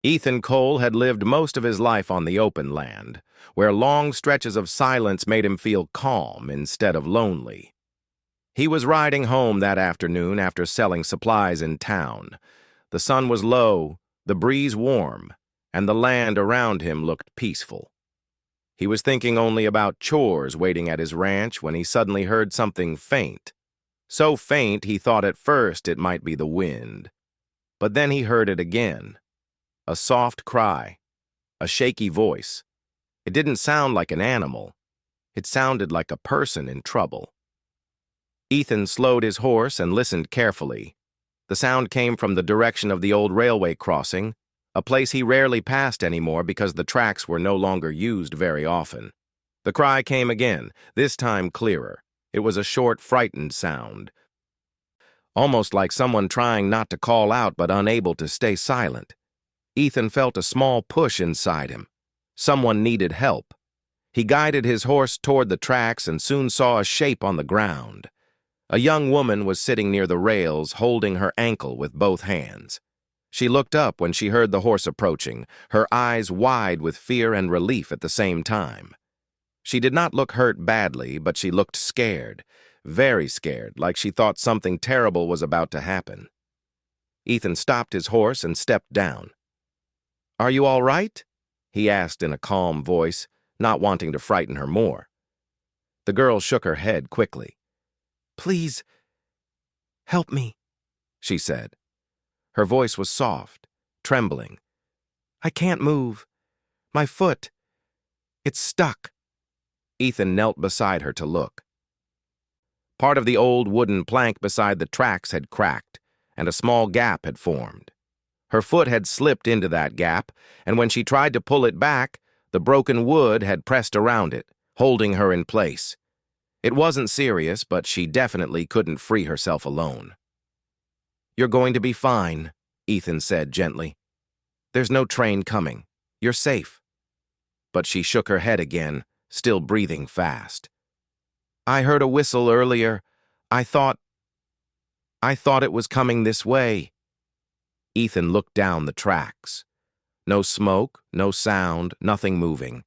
Ethan Cole had lived most of his life on the open land, where long stretches of silence made him feel calm instead of lonely. He was riding home that afternoon after selling supplies in town. The sun was low, the breeze warm, and the land around him looked peaceful. He was thinking only about chores waiting at his ranch when he suddenly heard something faint. So faint he thought at first it might be the wind. But then he heard it again. A soft cry, a shaky voice. It didn't sound like an animal. It sounded like a person in trouble. Ethan slowed his horse and listened carefully. The sound came from the direction of the old railway crossing, a place he rarely passed anymore because the tracks were no longer used very often. The cry came again, this time clearer. It was a short, frightened sound, almost like someone trying not to call out but unable to stay silent. Ethan felt a small push inside him. Someone needed help. He guided his horse toward the tracks and soon saw a shape on the ground. A young woman was sitting near the rails, holding her ankle with both hands. She looked up when she heard the horse approaching, her eyes wide with fear and relief at the same time. She did not look hurt badly, but she looked scared, very scared, like she thought something terrible was about to happen. Ethan stopped his horse and stepped down. "Are you all right?" he asked in a calm voice, not wanting to frighten her more. The girl shook her head quickly. "Please, help me," she said. Her voice was soft, trembling. "I can't move. My foot, it's stuck." Ethan knelt beside her to look. Part of the old wooden plank beside the tracks had cracked, and a small gap had formed. Her foot had slipped into that gap, and when she tried to pull it back, the broken wood had pressed around it, holding her in place. It wasn't serious, but she definitely couldn't free herself alone. "You're going to be fine," Ethan said gently. "There's no train coming. You're safe." But she shook her head again, still breathing fast. "I heard a whistle earlier. I thought it was coming this way." Ethan looked down the tracks. No smoke, no sound, nothing moving.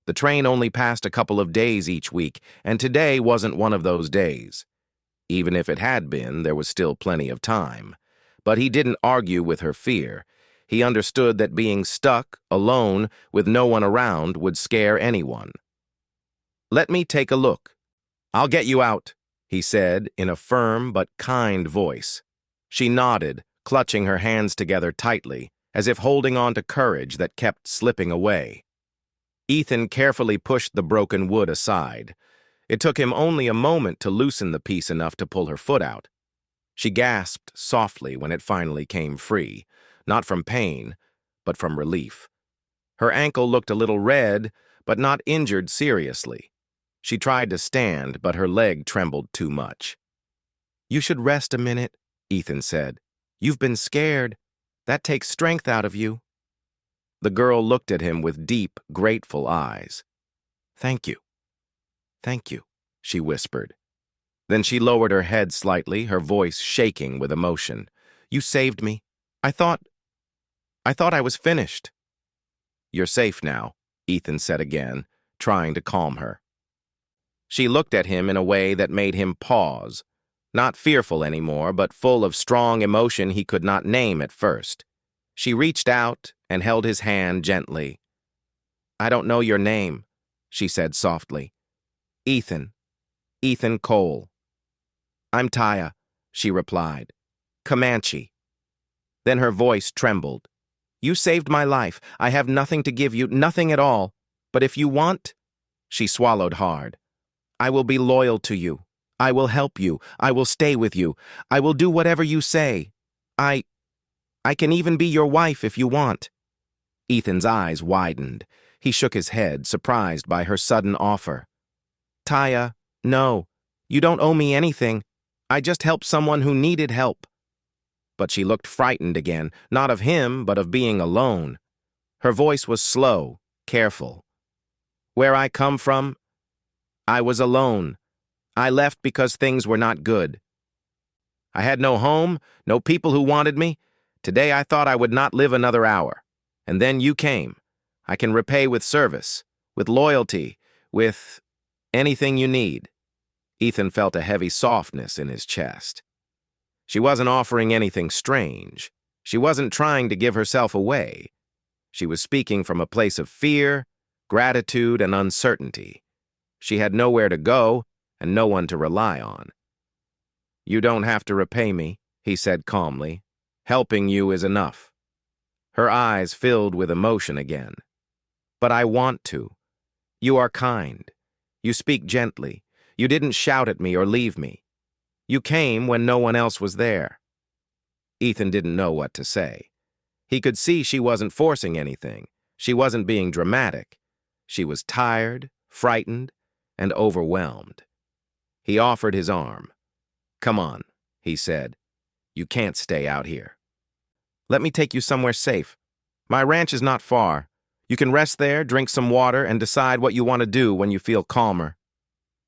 The train only passed a couple of days each week, and today wasn't one of those days. Even if it had been, there was still plenty of time. But he didn't argue with her fear. He understood that being stuck, alone, with no one around would scare anyone. "Let me take a look. I'll get you out," he said in a firm but kind voice. She nodded, clutching her hands together tightly, as if holding on to courage that kept slipping away. Ethan carefully pushed the broken wood aside. It took him only a moment to loosen the piece enough to pull her foot out. She gasped softly when it finally came free, not from pain, but from relief. Her ankle looked a little red, but not injured seriously. She tried to stand, but her leg trembled too much. "You should rest a minute," Ethan said. "You've been scared. That takes strength out of you." The girl looked at him with deep, grateful eyes. "Thank you. Thank you," she whispered. Then she lowered her head slightly, her voice shaking with emotion. "You saved me. I thought I was finished." "You're safe now," Ethan said again, trying to calm her. She looked at him in a way that made him pause, not fearful anymore, but full of strong emotion he could not name at first. She reached out and held his hand gently. "I don't know your name," she said softly. "Ethan. Ethan Cole." "I'm Taya," she replied. "Comanche." Then her voice trembled. "You saved my life. I have nothing to give you, nothing at all. But if you want—" She swallowed hard. "I will be loyal to you. I will help you. I will stay with you. I will do whatever you say. I can even be your wife if you want." Ethan's eyes widened. He shook his head, surprised by her sudden offer. "Taya, no. You don't owe me anything. I just helped someone who needed help." But she looked frightened again, not of him, but of being alone. Her voice was slow, careful. "Where I come from, I was alone. I left because things were not good. I had no home, no people who wanted me. Today I thought I would not live another hour. And then you came. I can repay with service, with loyalty, with anything you need." Ethan felt a heavy softness in his chest. She wasn't offering anything strange. She wasn't trying to give herself away. She was speaking from a place of fear, gratitude, and uncertainty. She had nowhere to go and no one to rely on. "You don't have to repay me," he said calmly. "Helping you is enough." Her eyes filled with emotion again. "But I want to. You are kind. You speak gently. You didn't shout at me or leave me. You came when no one else was there." Ethan didn't know what to say. He could see she wasn't forcing anything. She wasn't being dramatic. She was tired, frightened, and overwhelmed. He offered his arm. "Come on," he said. "You can't stay out here. Let me take you somewhere safe. My ranch is not far. You can rest there, drink some water, and decide what you want to do when you feel calmer."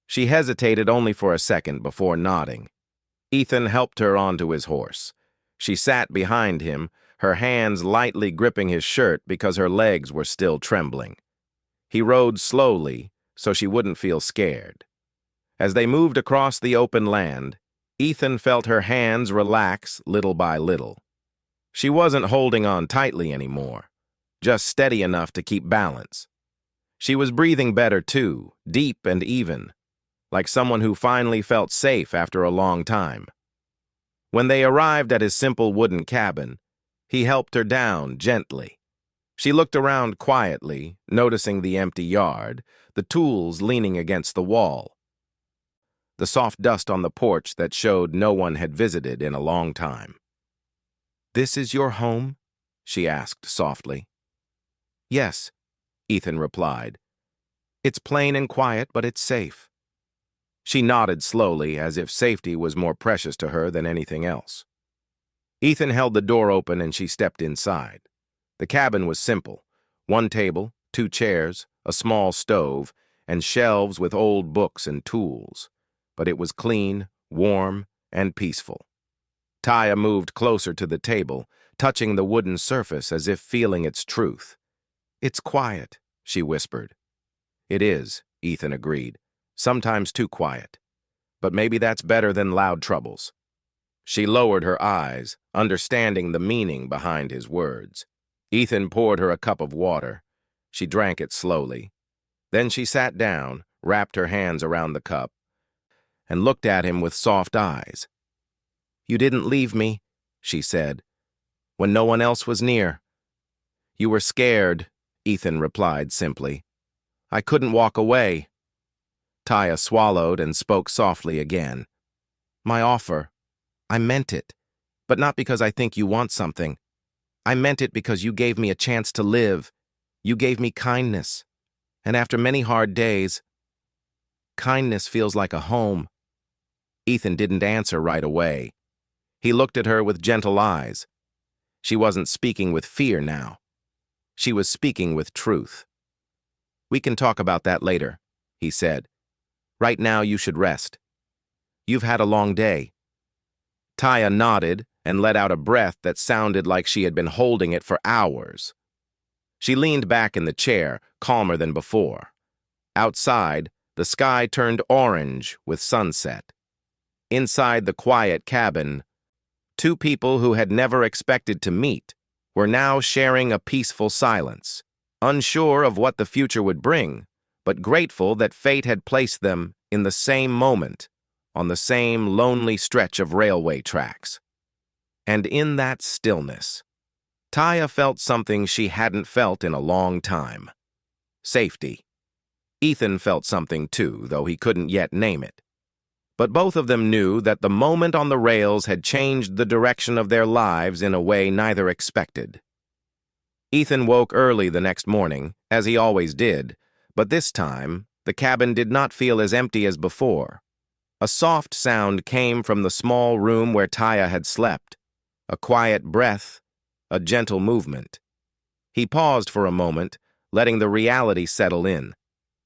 She hesitated only for a second before nodding. Ethan helped her onto his horse. She sat behind him, her hands lightly gripping his shirt because her legs were still trembling. He rode slowly so she wouldn't feel scared. As they moved across the open land, Ethan felt her hands relax little by little. She wasn't holding on tightly anymore, just steady enough to keep balance. She was breathing better too, deep and even, like someone who finally felt safe after a long time. When they arrived at his simple wooden cabin, he helped her down gently. She looked around quietly, noticing the empty yard, the tools leaning against the wall, the soft dust on the porch that showed no one had visited in a long time. "This is your home?" she asked softly. "Yes," Ethan replied. "It's plain and quiet, but it's safe." She nodded slowly, as if safety was more precious to her than anything else. Ethan held the door open and she stepped inside. The cabin was simple: one table, 2 chairs, a small stove, and shelves with old books and tools. But it was clean, warm, and peaceful. Taya moved closer to the table, touching the wooden surface as if feeling its truth. "It's quiet," she whispered. "It is," Ethan agreed. "Sometimes too quiet. But maybe that's better than loud troubles." She lowered her eyes, understanding the meaning behind his words. Ethan poured her a cup of water. She drank it slowly. Then she sat down, wrapped her hands around the cup, and looked at him with soft eyes. "You didn't leave me," she said, "when no one else was near." "You were scared," Ethan replied simply. "I couldn't walk away." Taya swallowed and spoke softly again. "My offer. I meant it, but not because I think you want something. I meant it because you gave me a chance to live. You gave me kindness. And after many hard days, kindness feels like a home." Ethan didn't answer right away. He looked at her with gentle eyes. She wasn't speaking with fear now. She was speaking with truth. "We can talk about that later," he said. "Right now you should rest. You've had a long day." Taya nodded and let out a breath that sounded like she had been holding it for hours. She leaned back in the chair, calmer than before. Outside, the sky turned orange with sunset. Inside the quiet cabin, 2 people who had never expected to meet were now sharing a peaceful silence, unsure of what the future would bring, but grateful that fate had placed them in the same moment, on the same lonely stretch of railway tracks. And in that stillness, Taya felt something she hadn't felt in a long time: safety. Ethan felt something too, though he couldn't yet name it. But both of them knew that the moment on the rails had changed the direction of their lives in a way neither expected. Ethan woke early the next morning, as he always did, but this time, the cabin did not feel as empty as before. A soft sound came from the small room where Taya had slept, a quiet breath, a gentle movement. He paused for a moment, letting the reality settle in.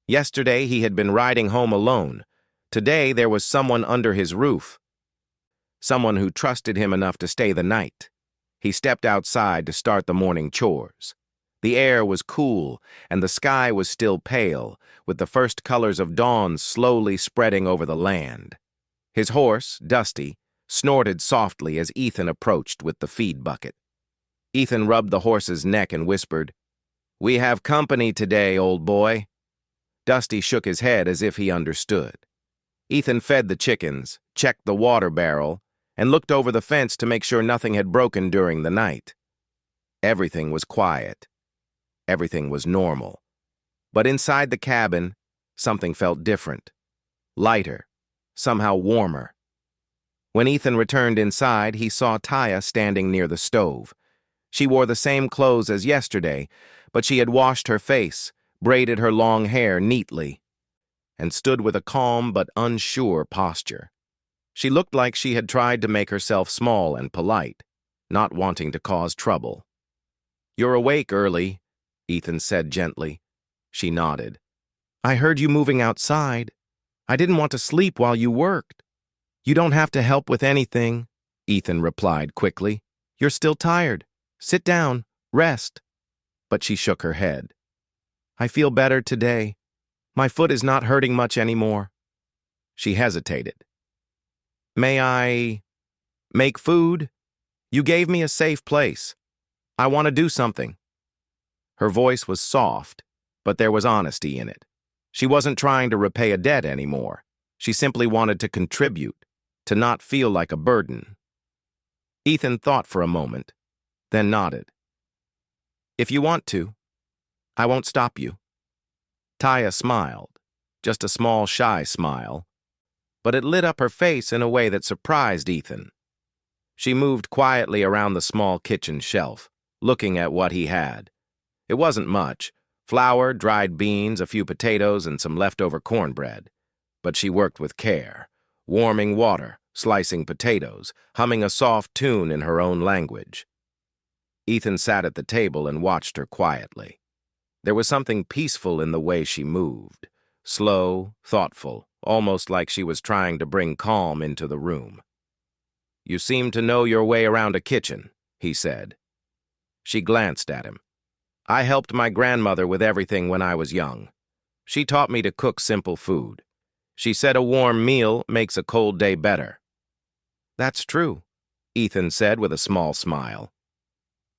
Yesterday he had been riding home alone. Today there was someone under his roof, someone who trusted him enough to stay the night. He stepped outside to start the morning chores. The air was cool, and the sky was still pale, with the first colors of dawn slowly spreading over the land. His horse, Dusty, snorted softly as Ethan approached with the feed bucket. Ethan rubbed the horse's neck and whispered, "We have company today, old boy." Dusty shook his head as if he understood. Ethan fed the chickens, checked the water barrel, and looked over the fence to make sure nothing had broken during the night. Everything was quiet. Everything was normal. But inside the cabin, something felt different. Lighter, somehow warmer. When Ethan returned inside, he saw Taya standing near the stove. She wore the same clothes as yesterday, but she had washed her face, braided her long hair neatly, and stood with a calm but unsure posture. She looked like she had tried to make herself small and polite, not wanting to cause trouble. "You're awake early," Ethan said gently. She nodded. "I heard you moving outside. I didn't want to sleep while you worked." "You don't have to help with anything," Ethan replied quickly. "You're still tired. Sit down, rest." But she shook her head. "I feel better today. My foot is not hurting much anymore." She hesitated. "May I make food? You gave me a safe place. I want to do something." Her voice was soft, but there was honesty in it. She wasn't trying to repay a debt anymore. She simply wanted to contribute, to not feel like a burden. Ethan thought for a moment, then nodded. "If you want to, I won't stop you." Taya smiled, just a small, shy smile, but it lit up her face in a way that surprised Ethan. She moved quietly around the small kitchen shelf, looking at what he had. It wasn't much: flour, dried beans, a few potatoes, and some leftover cornbread. But she worked with care, warming water, slicing potatoes, humming a soft tune in her own language. Ethan sat at the table and watched her quietly. There was something peaceful in the way she moved, slow, thoughtful, almost like she was trying to bring calm into the room. "You seem to know your way around a kitchen," he said. She glanced at him. "I helped my grandmother with everything when I was young. She taught me to cook simple food. She said a warm meal makes a cold day better." "That's true," Ethan said with a small smile.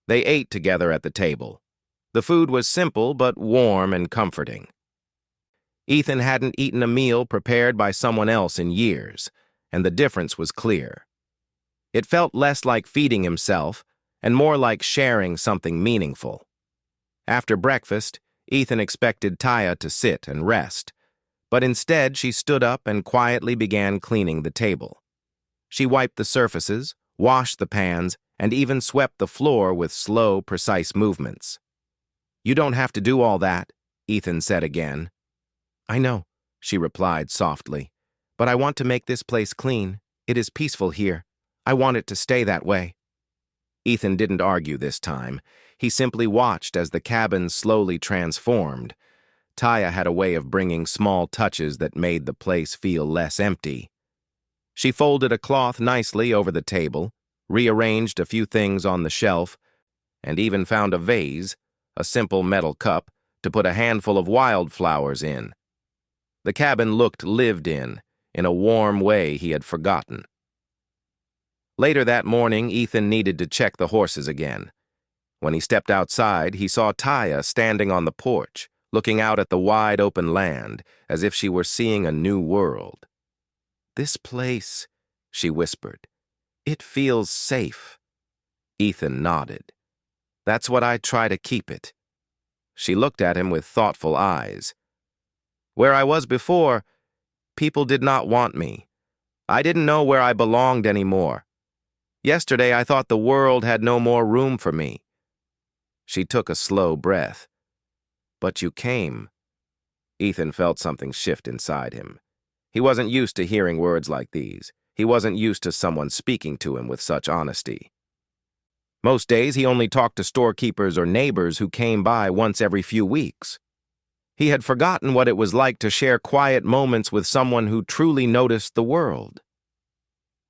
They ate together at the table. The food was simple but warm and comforting. Ethan hadn't eaten a meal prepared by someone else in years, and the difference was clear. It felt less like feeding himself and more like sharing something meaningful. After breakfast, Ethan expected Taya to sit and rest, but instead she stood up and quietly began cleaning the table. She wiped the surfaces, washed the pans, and even swept the floor with slow, precise movements. "You don't have to do all that," Ethan said again. "I know," she replied softly, "but I want to make this place clean. It is peaceful here. I want it to stay that way." Ethan didn't argue this time. He simply watched as the cabin slowly transformed. Taya had a way of bringing small touches that made the place feel less empty. She folded a cloth nicely over the table, rearranged a few things on the shelf, and even found a vase, a simple metal cup, to put a handful of wildflowers in. The cabin looked lived in a warm way he had forgotten. Later that morning, Ethan needed to check the horses again. When he stepped outside, he saw Taya standing on the porch, looking out at the wide open land, as if she were seeing a new world. "This place," she whispered, "it feels safe." Ethan nodded. "That's what I try to keep it." She looked at him with thoughtful eyes. "Where I was before, people did not want me. I didn't know where I belonged anymore. Yesterday I thought the world had no more room for me." She took a slow breath. "But you came." Ethan felt something shift inside him. He wasn't used to hearing words like these. He wasn't used to someone speaking to him with such honesty. Most days he only talked to storekeepers or neighbors who came by once every few weeks. He had forgotten what it was like to share quiet moments with someone who truly noticed the world.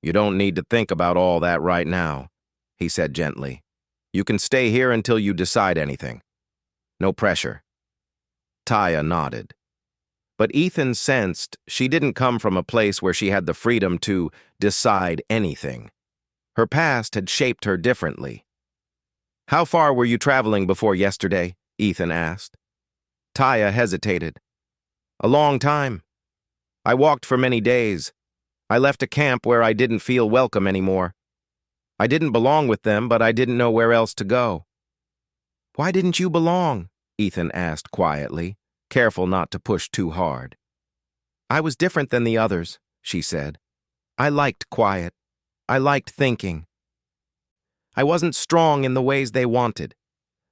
"You don't need to think about all that right now," he said gently. "You can stay here until you decide anything." No pressure. Taya nodded. But Ethan sensed she didn't come from a place where she had the freedom to decide anything. Her past had shaped her differently. "How far were you traveling before yesterday?" Ethan asked. Taya hesitated. "A long time. I walked for many days. I left a camp where I didn't feel welcome anymore. I didn't belong with them, but I didn't know where else to go." "Why didn't you belong?" Ethan asked quietly, careful not to push too hard. "I was different than the others," she said. "I liked quiet. I liked thinking. I wasn't strong in the ways they wanted.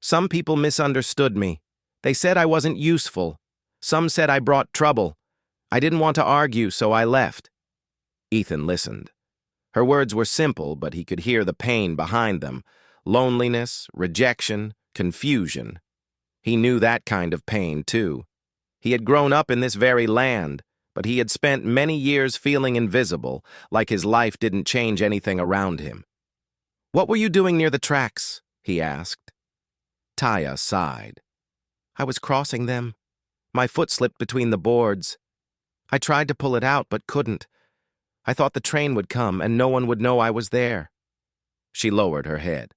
Some people misunderstood me. They said I wasn't useful. Some said I brought trouble. I didn't want to argue, so I left." Ethan listened. Her words were simple, but he could hear the pain behind them. Loneliness, rejection, confusion. He knew that kind of pain, too. He had grown up in this very land, but he had spent many years feeling invisible, like his life didn't change anything around him. "What were you doing near the tracks?" he asked. Taya sighed. "I was crossing them. My foot slipped between the boards. I tried to pull it out, but couldn't. I thought the train would come and no one would know I was there." She lowered her head.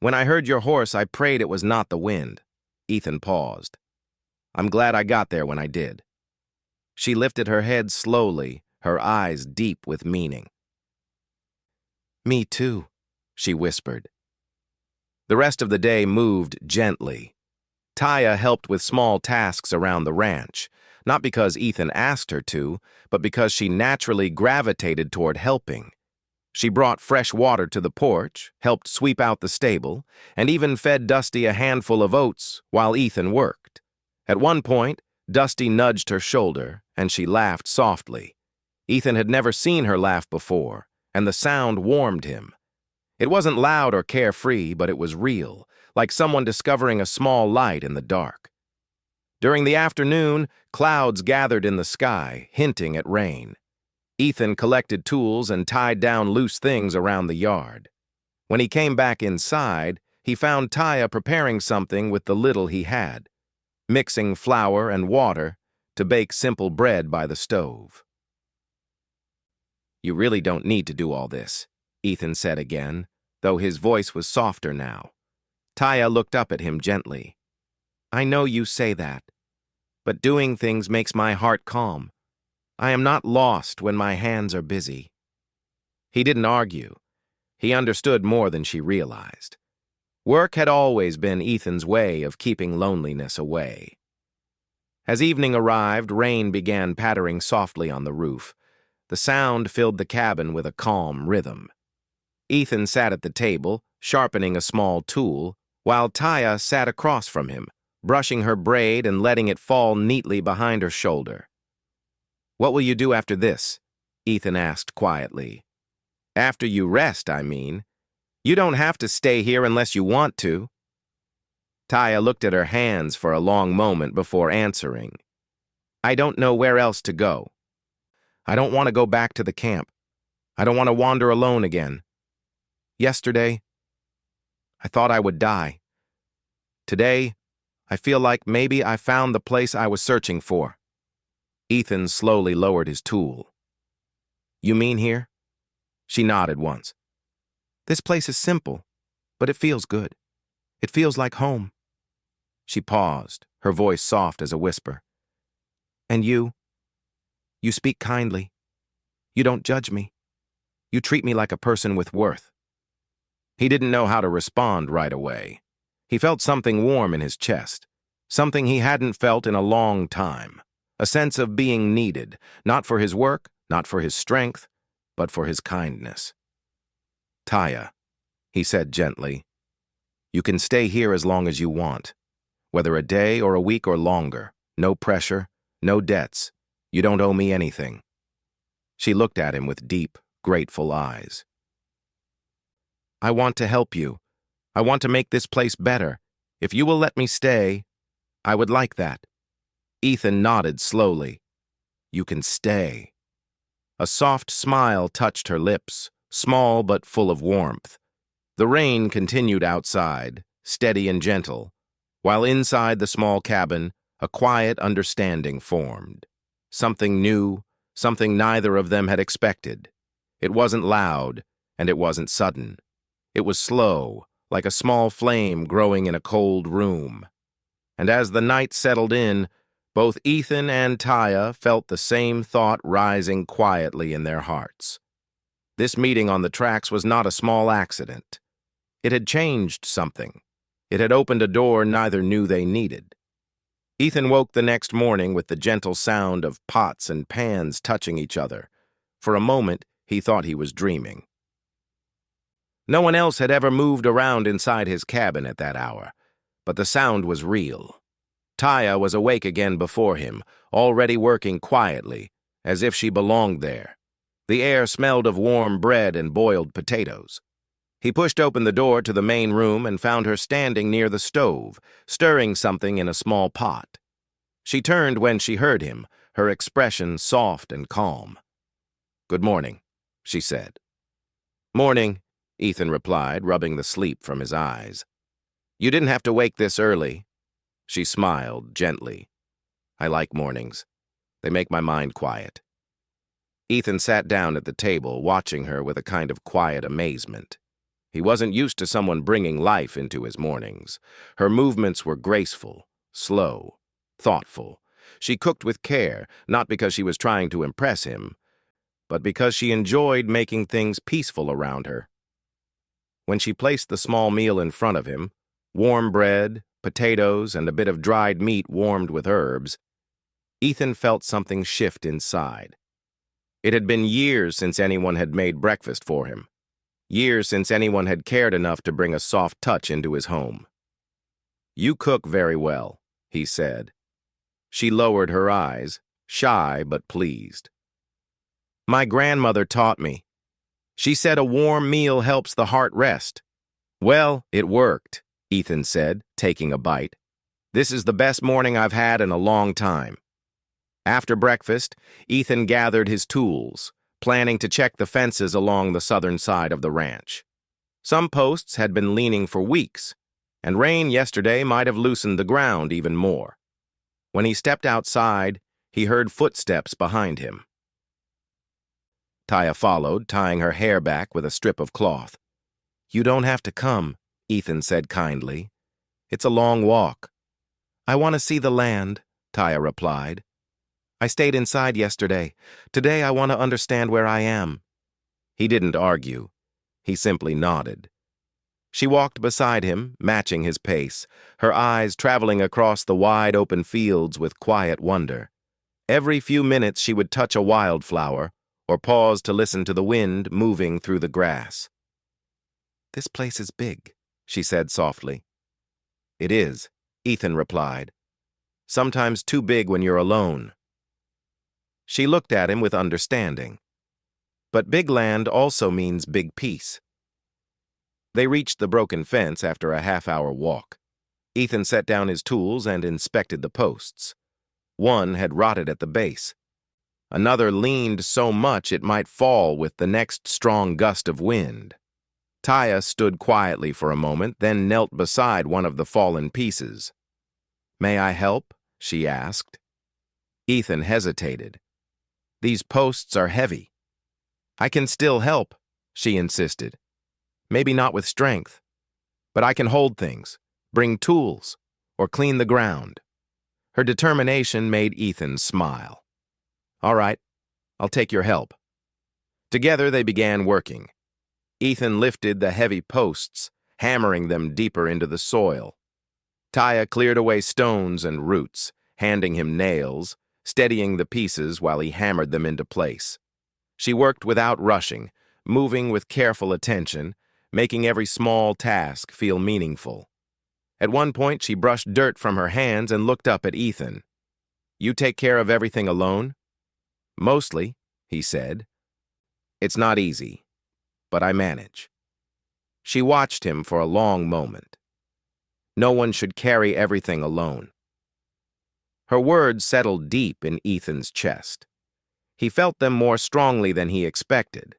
"When I heard your horse, I prayed it was not the wind." Ethan paused. "I'm glad I got there when I did." She lifted her head slowly, her eyes deep with meaning. "Me too," she whispered. The rest of the day moved gently. Taya helped with small tasks around the ranch, not because Ethan asked her to, but because she naturally gravitated toward helping. She brought fresh water to the porch, helped sweep out the stable, and even fed Dusty a handful of oats while Ethan worked. At one point, Dusty nudged her shoulder, and she laughed softly. Ethan had never seen her laugh before, and the sound warmed him. It wasn't loud or carefree, but it was real, like someone discovering a small light in the dark. During the afternoon, clouds gathered in the sky, hinting at rain. Ethan collected tools and tied down loose things around the yard. When he came back inside, he found Taya preparing something with the little he had, mixing flour and water to bake simple bread by the stove. "You really don't need to do all this," Ethan said again, though his voice was softer now. Taya looked up at him gently. "I know you say that, but doing things makes my heart calm. I am not lost when my hands are busy." He didn't argue. He understood more than she realized. Work had always been Ethan's way of keeping loneliness away. As evening arrived, rain began pattering softly on the roof. The sound filled the cabin with a calm rhythm. Ethan sat at the table, sharpening a small tool, while Taya sat across from him, brushing her braid and letting it fall neatly behind her shoulder. "What will you do after this?" Ethan asked quietly. "After you rest, I mean. You don't have to stay here unless you want to." Taya looked at her hands for a long moment before answering. "I don't know where else to go. I don't want to go back to the camp. I don't want to wander alone again. Yesterday, I thought I would die. Today, I feel like maybe I found the place I was searching for." Ethan slowly lowered his tool. "You mean here?" She nodded once. "This place is simple, but it feels good. It feels like home." She paused, her voice soft as a whisper. "And you speak kindly. You don't judge me. You treat me like a person with worth." He didn't know how to respond right away. He felt something warm in his chest, something he hadn't felt in a long time, a sense of being needed, not for his work, not for his strength, but for his kindness. "Taya," he said gently, "you can stay here as long as you want, whether a day or a week or longer. No pressure, no debts. You don't owe me anything." She looked at him with deep, grateful eyes. "I want to help you. I want to make this place better. If you will let me stay, I would like that." Ethan nodded slowly. "You can stay." A soft smile touched her lips, small but full of warmth. The rain continued outside, steady and gentle, while inside the small cabin, a quiet understanding formed. Something new, something neither of them had expected. It wasn't loud, and it wasn't sudden. It was slow, like a small flame growing in a cold room. And as the night settled in, both Ethan and Taya felt the same thought rising quietly in their hearts. This meeting on the tracks was not a small accident. It had changed something. It had opened a door neither knew they needed. Ethan woke the next morning with the gentle sound of pots and pans touching each other. For a moment, he thought he was dreaming. No one else had ever moved around inside his cabin at that hour, but the sound was real. Taya was awake again before him, already working quietly, as if she belonged there. The air smelled of warm bread and boiled potatoes. He pushed open the door to the main room and found her standing near the stove, stirring something in a small pot. She turned when she heard him, her expression soft and calm. "Good morning," she said. "Morning," Ethan replied, rubbing the sleep from his eyes. "You didn't have to wake this early." She smiled gently. "I like mornings. They make my mind quiet." Ethan sat down at the table, watching her with a kind of quiet amazement. He wasn't used to someone bringing life into his mornings. Her movements were graceful, slow, thoughtful. She cooked with care, not because she was trying to impress him, but because she enjoyed making things peaceful around her. When she placed the small meal in front of him, warm bread, potatoes, and a bit of dried meat warmed with herbs, Ethan felt something shift inside. It had been years since anyone had made breakfast for him. Years since anyone had cared enough to bring a soft touch into his home. "You cook very well," he said. She lowered her eyes, shy but pleased. "My grandmother taught me. She said a warm meal helps the heart rest." "Well, it worked," Ethan said, taking a bite. "This is the best morning I've had in a long time." After breakfast, Ethan gathered his tools, planning to check the fences along the southern side of the ranch. Some posts had been leaning for weeks, and rain yesterday might have loosened the ground even more. When he stepped outside, he heard footsteps behind him. Taya followed, tying her hair back with a strip of cloth. "You don't have to come," Ethan said kindly. "It's a long walk." "I want to see the land," Taya replied. "I stayed inside yesterday. Today I want to understand where I am." He didn't argue. He simply nodded. She walked beside him, matching his pace, her eyes traveling across the wide open fields with quiet wonder. Every few minutes she would touch a wildflower, or pause to listen to the wind moving through the grass. "This place is big," she said softly. "It is," Ethan replied. "Sometimes too big when you're alone." She looked at him with understanding. But big land also means big peace. They reached the broken fence after a half-hour walk. Ethan set down his tools and inspected the posts. One had rotted at the base. Another leaned so much it might fall with the next strong gust of wind. Taya stood quietly for a moment, then knelt beside one of the fallen pieces. "May I help?" she asked. Ethan hesitated. "These posts are heavy." "I can still help," she insisted. "Maybe not with strength, but I can hold things, bring tools, or clean the ground." Her determination made Ethan smile. "All right, I'll take your help." Together they began working. Ethan lifted the heavy posts, hammering them deeper into the soil. Taya cleared away stones and roots, handing him nails, steadying the pieces while he hammered them into place. She worked without rushing, moving with careful attention, making every small task feel meaningful. At one point, she brushed dirt from her hands and looked up at Ethan. "You take care of everything alone?" "Mostly," he said. "It's not easy, but I manage." She watched him for a long moment. No one should carry everything alone. Her words settled deep in Ethan's chest. He felt them more strongly than he expected,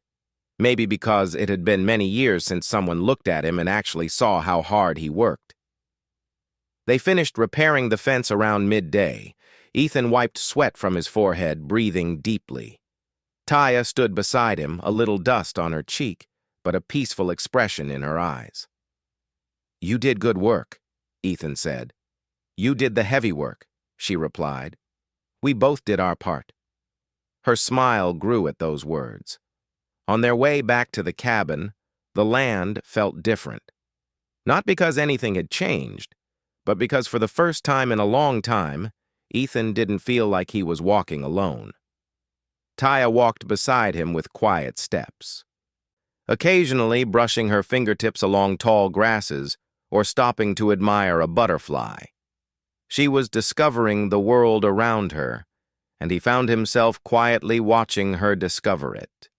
maybe because it had been many years since someone looked at him and actually saw how hard he worked. They finished repairing the fence around midday. Ethan wiped sweat from his forehead, breathing deeply. Taya stood beside him, a little dust on her cheek, but a peaceful expression in her eyes. "You did good work," Ethan said. "You did the heavy work," she replied. "We both did our part." Her smile grew at those words. On their way back to the cabin, the land felt different. Not because anything had changed, but because for the first time in a long time, Ethan didn't feel like he was walking alone. Taya walked beside him with quiet steps, occasionally brushing her fingertips along tall grasses or stopping to admire a butterfly. She was discovering the world around her, and he found himself quietly watching her discover it.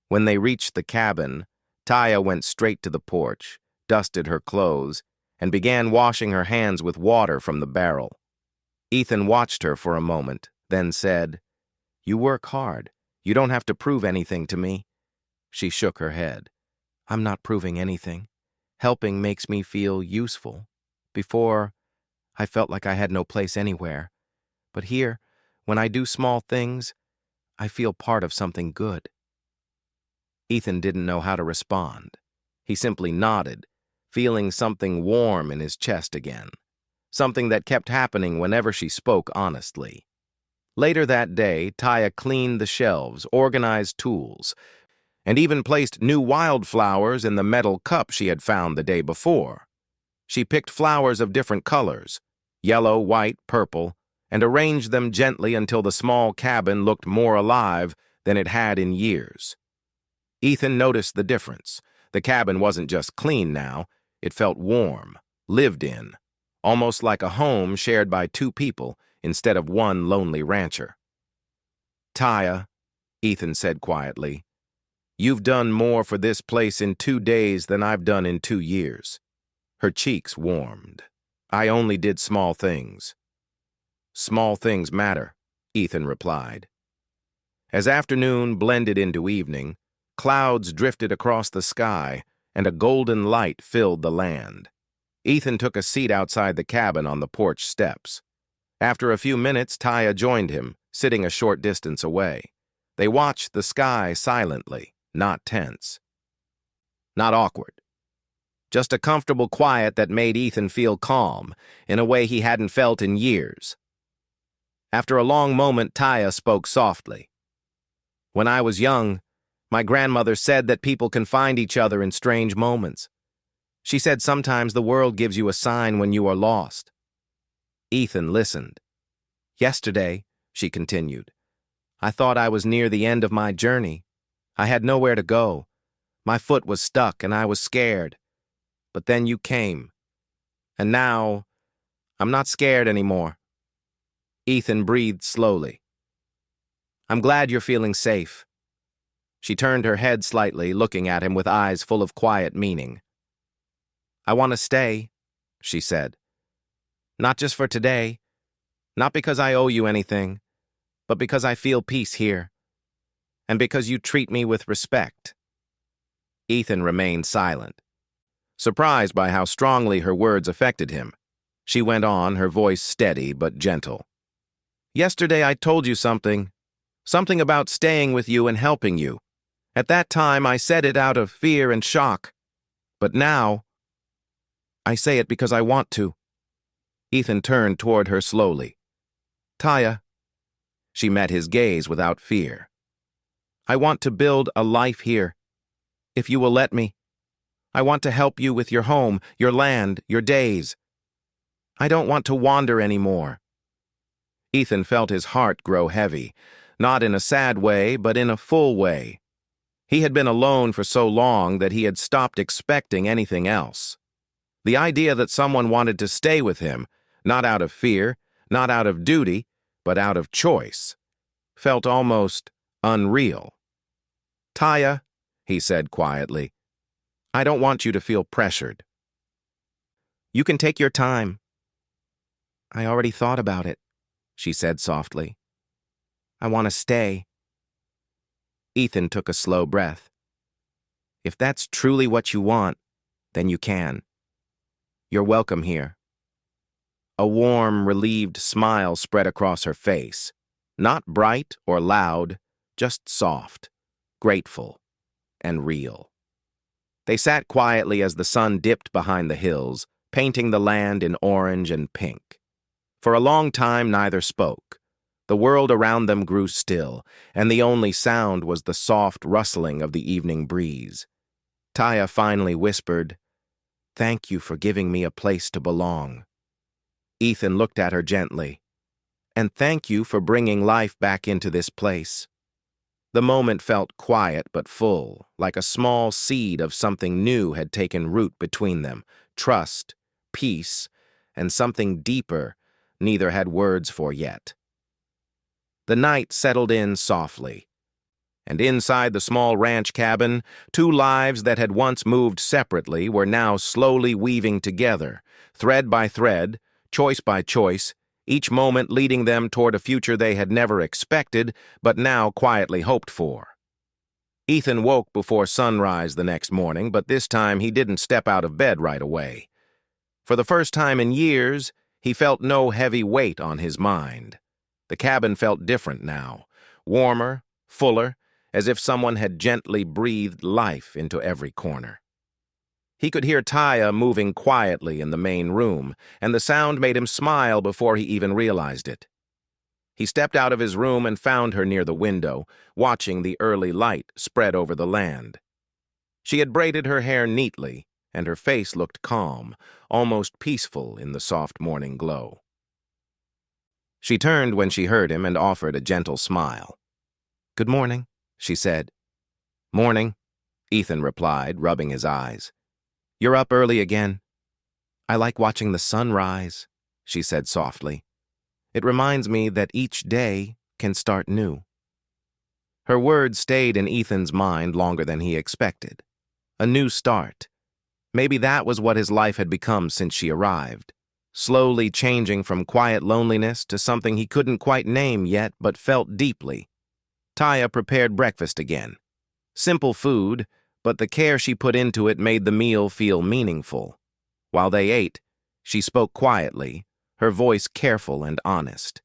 When they reached the cabin, Taya went straight to the porch, dusted her clothes, and began washing her hands with water from the barrel. Ethan watched her for a moment, then said, "You work hard. You don't have to prove anything to me." She shook her head. "I'm not proving anything. Helping makes me feel useful. Before, I felt like I had no place anywhere. But here, when I do small things, I feel part of something good." Ethan didn't know how to respond. He simply nodded, feeling something warm in his chest again, something that kept happening whenever she spoke honestly. Later that day, Taya cleaned the shelves, organized tools, and even placed new wildflowers in the metal cup she had found the day before. She picked flowers of different colors, yellow, white, purple, and arranged them gently until the small cabin looked more alive than it had in years. Ethan noticed the difference. The cabin wasn't just clean now, it felt warm, lived in, almost like a home shared by two people instead of one lonely rancher. "Taya," Ethan said quietly, "you've done more for this place in 2 days than I've done in 2 years. Her cheeks warmed. "I only did small things." "Small things matter," Ethan replied. As afternoon blended into evening, clouds drifted across the sky and a golden light filled the land. Ethan took a seat outside the cabin on the porch steps. After a few minutes, Taya joined him, sitting a short distance away. They watched the sky silently, not tense, not awkward. Just a comfortable quiet that made Ethan feel calm, in a way he hadn't felt in years. After a long moment, Taya spoke softly. "When I was young, my grandmother said that people can find each other in strange moments. She said sometimes the world gives you a sign when you are lost." Ethan listened. "Yesterday," she continued, "I thought I was near the end of my journey. I had nowhere to go. My foot was stuck and I was scared. But then you came. And now, I'm not scared anymore." Ethan breathed slowly. "I'm glad you're feeling safe." She turned her head slightly, looking at him with eyes full of quiet meaning. "I want to stay," she said. "Not just for today. Not because I owe you anything, but because I feel peace here. And because you treat me with respect." Ethan remained silent, surprised by how strongly her words affected him. She went on, her voice steady but gentle. "Yesterday I told you something about staying with you and helping you. At that time I said it out of fear and shock. But now, I say it because I want to." Ethan turned toward her slowly. "Taya." She met his gaze without fear. "I want to build a life here, if you will let me. I want to help you with your home, your land, your days. I don't want to wander anymore." Ethan felt his heart grow heavy, not in a sad way, but in a full way. He had been alone for so long that he had stopped expecting anything else. The idea that someone wanted to stay with him, not out of fear, not out of duty, but out of choice, felt almost unreal. "Taya," he said quietly, "I don't want you to feel pressured. You can take your time." "I already thought about it," she said softly. "I want to stay." Ethan took a slow breath. "If that's truly what you want, then you can. You're welcome here." A warm, relieved smile spread across her face. Not bright or loud, just soft, grateful, and real. They sat quietly as the sun dipped behind the hills, painting the land in orange and pink. For a long time, neither spoke. The world around them grew still, and the only sound was the soft rustling of the evening breeze. Taya finally whispered, "Thank you for giving me a place to belong." Ethan looked at her gently. "And thank you for bringing life back into this place." The moment felt quiet but full, like a small seed of something new had taken root between them. Trust, peace, and something deeper neither had words for yet. The night settled in softly, and inside the small ranch cabin, two lives that had once moved separately were now slowly weaving together, thread by thread, choice by choice, each moment leading them toward a future they had never expected, but now quietly hoped for. Ethan woke before sunrise the next morning, but this time he didn't step out of bed right away. For the first time in years, he felt no heavy weight on his mind. The cabin felt different now, warmer, fuller, as if someone had gently breathed life into every corner. He could hear Taya moving quietly in the main room, and the sound made him smile before he even realized it. He stepped out of his room and found her near the window, watching the early light spread over the land. She had braided her hair neatly, and her face looked calm, almost peaceful in the soft morning glow. She turned when she heard him and offered a gentle smile. "Good morning," she said. "Morning," Ethan replied, rubbing his eyes. "You're up early again." "I like watching the sun rise," she said softly. "It reminds me that each day can start new." Her words stayed in Ethan's mind longer than he expected. A new start. Maybe that was what his life had become since she arrived, slowly changing from quiet loneliness to something he couldn't quite name yet but felt deeply. Taya prepared breakfast again. Simple food, but the care she put into it made the meal feel meaningful. While they ate, she spoke quietly, her voice careful and honest.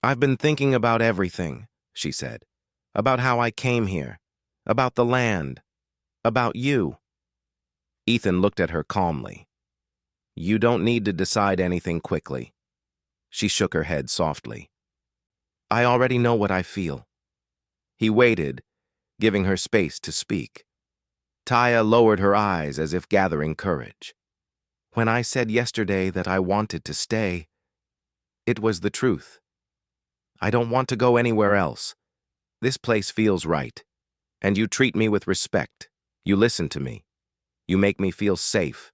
"I've been thinking about everything," she said. "About how I came here, about the land, about you." Ethan looked at her calmly. "You don't need to decide anything quickly." She shook her head softly. "I already know what I feel." He waited, giving her space to speak. Taya lowered her eyes as if gathering courage. "When I said yesterday that I wanted to stay, it was the truth. I don't want to go anywhere else. This place feels right, and you treat me with respect. You listen to me. You make me feel safe."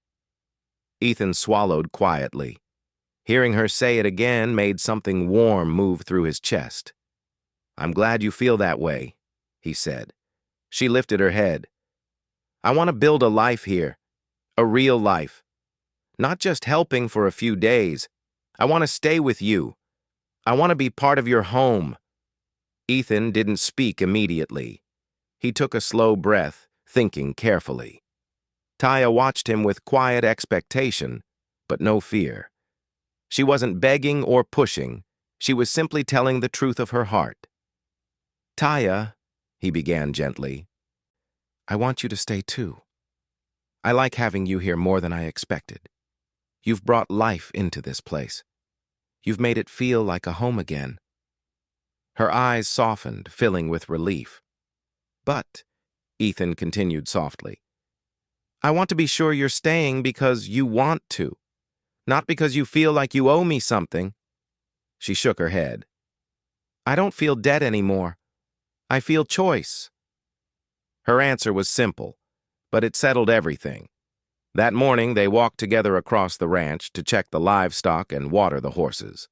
Ethan swallowed quietly. Hearing her say it again made something warm move through his chest. "I'm glad you feel that way," he said. She lifted her head. "I want to build a life here, a real life. Not just helping for a few days. I want to stay with you. I want to be part of your home." Ethan didn't speak immediately. He took a slow breath, thinking carefully. Taya watched him with quiet expectation, but no fear. She wasn't begging or pushing. She was simply telling the truth of her heart. "Taya," he began gently, "I want you to stay too. I like having you here more than I expected. You've brought life into this place. You've made it feel like a home again." Her eyes softened, filling with relief. "But," Ethan continued softly, "I want to be sure you're staying because you want to, not because you feel like you owe me something." She shook her head. "I don't feel debt anymore. I feel choice." Her answer was simple, but it settled everything. That morning, they walked together across the ranch to check the livestock and water the horses.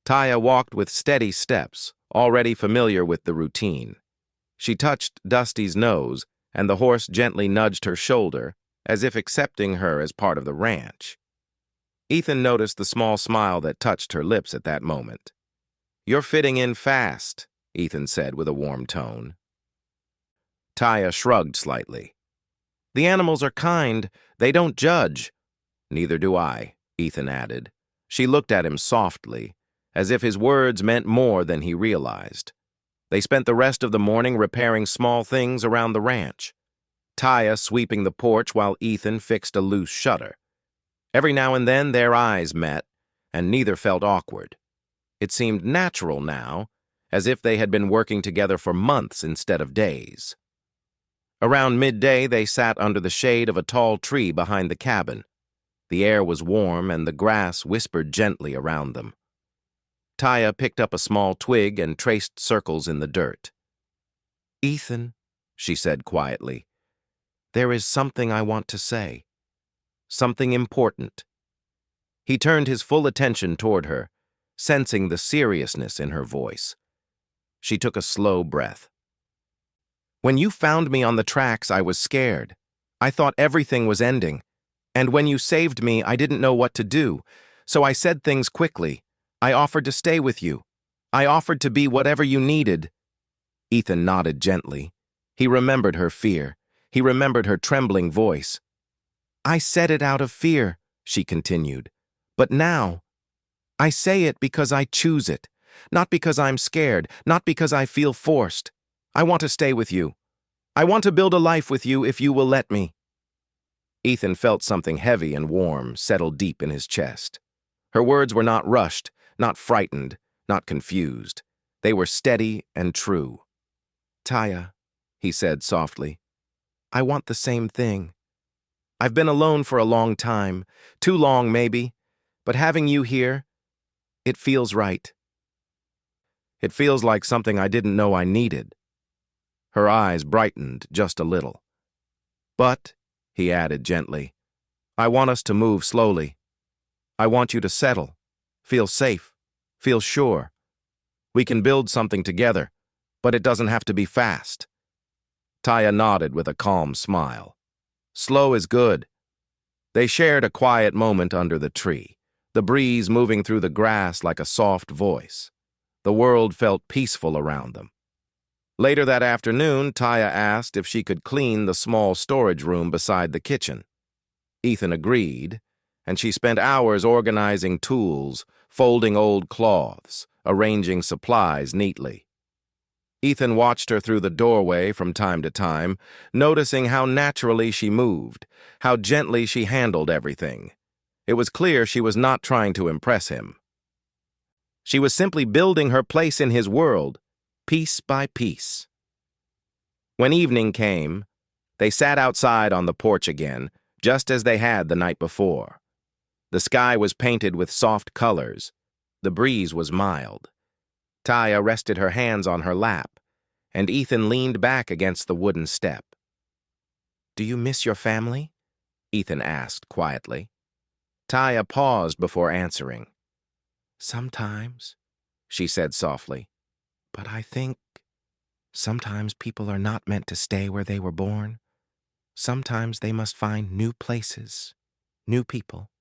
Taya walked with steady steps, already familiar with the routine. She touched Dusty's nose, and the horse gently nudged her shoulder, as if accepting her as part of the ranch. Ethan noticed the small smile that touched her lips at that moment. "You're fitting in fast," Ethan said with a warm tone. Taya shrugged slightly. "The animals are kind. They don't judge." "Neither do I," Ethan added. She looked at him softly, as if his words meant more than he realized. They spent the rest of the morning repairing small things around the ranch, Taya sweeping the porch while Ethan fixed a loose shutter. Every now and then their eyes met, and neither felt awkward. It seemed natural now, as if they had been working together for months instead of days. Around midday, they sat under the shade of a tall tree behind the cabin. The air was warm, and the grass whispered gently around them. Taya picked up a small twig and traced circles in the dirt. "Ethan," she said quietly, "there is something I want to say. Something important." He turned his full attention toward her, sensing the seriousness in her voice. She took a slow breath. "When you found me on the tracks, I was scared. I thought everything was ending. And when you saved me, I didn't know what to do, so I said things quickly. I offered to stay with you. I offered to be whatever you needed." Ethan nodded gently. He remembered her fear. He remembered her trembling voice. "I said it out of fear," she continued. "But now, I say it because I choose it, not because I'm scared, not because I feel forced. I want to stay with you. I want to build a life with you if you will let me." Ethan felt something heavy and warm settle deep in his chest. Her words were not rushed, not frightened, not confused. They were steady and true. "Taya," he said softly, "I want the same thing. I've been alone for a long time, too long maybe, but having you here, it feels right. It feels like something I didn't know I needed." Her eyes brightened just a little. "But," he added gently, "I want us to move slowly. I want you to settle, feel safe, feel sure. We can build something together, but it doesn't have to be fast." Taya nodded with a calm smile. "Slow is good." They shared a quiet moment under the tree, the breeze moving through the grass like a soft voice. The world felt peaceful around them. Later that afternoon, Taya asked if she could clean the small storage room beside the kitchen. Ethan agreed, and she spent hours organizing tools, folding old cloths, arranging supplies neatly. Ethan watched her through the doorway from time to time, noticing how naturally she moved, how gently she handled everything. It was clear she was not trying to impress him. She was simply building her place in his world, piece by piece. When evening came, they sat outside on the porch again, just as they had the night before. The sky was painted with soft colors. The breeze was mild. Taya rested her hands on her lap, and Ethan leaned back against the wooden step. "Do you miss your family?" Ethan asked quietly. Taya paused before answering. "Sometimes," she said softly, "but I think sometimes people are not meant to stay where they were born. Sometimes they must find new places, new people."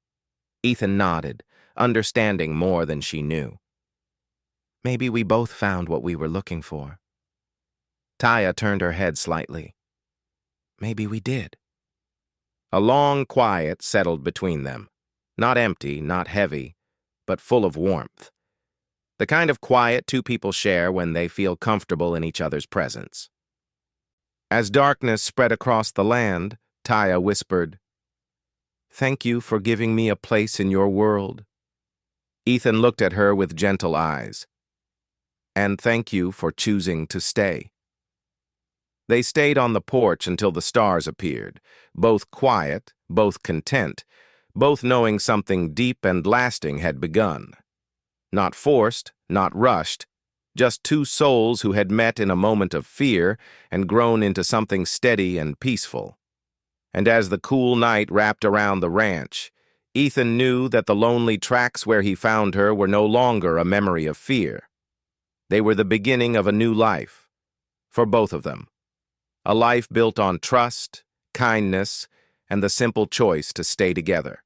Ethan nodded, understanding more than she knew. "Maybe we both found what we were looking for." Taya turned her head slightly. "Maybe we did." A long quiet settled between them, not empty, not heavy, but full of warmth. The kind of quiet two people share when they feel comfortable in each other's presence. As darkness spread across the land, Taya whispered, "Thank you for giving me a place in your world." Ethan looked at her with gentle eyes. "And thank you for choosing to stay." They stayed on the porch until the stars appeared, both quiet, both content, both knowing something deep and lasting had begun. Not forced, not rushed, just two souls who had met in a moment of fear and grown into something steady and peaceful. And as the cool night wrapped around the ranch, Ethan knew that the lonely tracks where he found her were no longer a memory of fear. They were the beginning of a new life, for both of them. A life built on trust, kindness, and the simple choice to stay together.